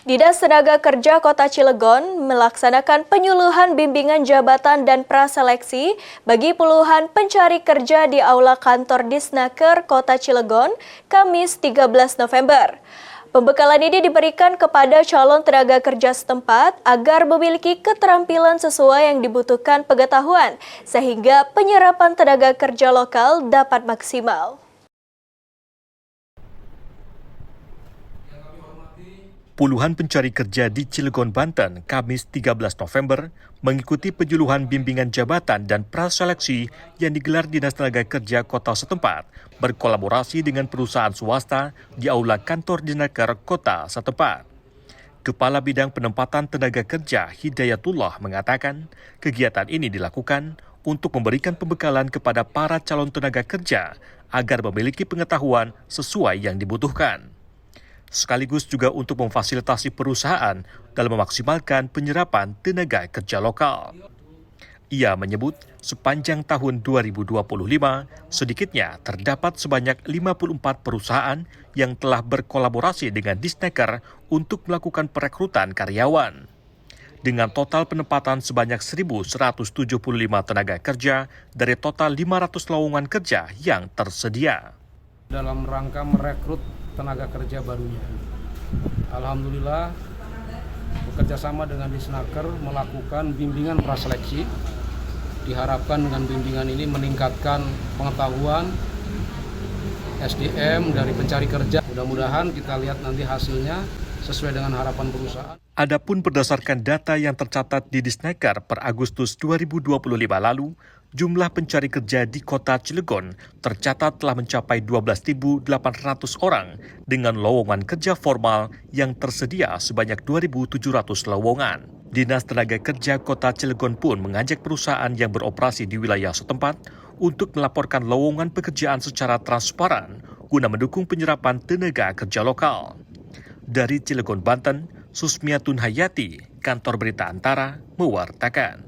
Dinas Tenaga Kerja Kota Cilegon melaksanakan penyuluhan bimbingan jabatan dan praseleksi bagi puluhan pencari kerja di Aula Kantor Disnaker Kota Cilegon, Kamis 13 November. Pembekalan ini diberikan kepada calon tenaga kerja setempat agar memiliki keterampilan sesuai yang dibutuhkan pengetahuan, sehingga penyerapan tenaga kerja lokal dapat maksimal. Puluhan pencari kerja di Cilegon, Banten, Kamis 13 November mengikuti penyuluhan bimbingan jabatan dan praseleksi yang digelar Dinas Tenaga Kerja Kota setempat berkolaborasi dengan perusahaan swasta di Aula Kantor Disnaker Kota setempat. Kepala Bidang Penempatan Tenaga Kerja Hidayatullah mengatakan kegiatan ini dilakukan untuk memberikan pembekalan kepada para calon tenaga kerja agar memiliki pengetahuan sesuai yang dibutuhkan. Sekaligus juga untuk memfasilitasi perusahaan dalam memaksimalkan penyerapan tenaga kerja lokal. Ia menyebut sepanjang tahun 2025, sedikitnya terdapat sebanyak 54 perusahaan yang telah berkolaborasi dengan Disnaker untuk melakukan perekrutan karyawan. Dengan total penempatan sebanyak 1.175 tenaga kerja dari total 500 lowongan kerja yang tersedia. Dalam rangka merekrut tenaga kerja barunya. Alhamdulillah, bekerjasama dengan Disnaker melakukan bimbingan praseleksi. Diharapkan dengan bimbingan ini meningkatkan pengetahuan SDM dari pencari kerja. Mudah-mudahan kita lihat nanti hasilnya sesuai dengan harapan perusahaan. Adapun berdasarkan data yang tercatat di Disnaker per Agustus 2025 lalu, jumlah pencari kerja di Kota Cilegon tercatat telah mencapai 12.800 orang dengan lowongan kerja formal yang tersedia sebanyak 2.700 lowongan. Dinas Tenaga Kerja Kota Cilegon pun mengajak perusahaan yang beroperasi di wilayah setempat untuk melaporkan lowongan pekerjaan secara transparan guna mendukung penyerapan tenaga kerja lokal. Dari Cilegon, Banten, Susmiatun Hayati, Kantor Berita Antara, mewartakan.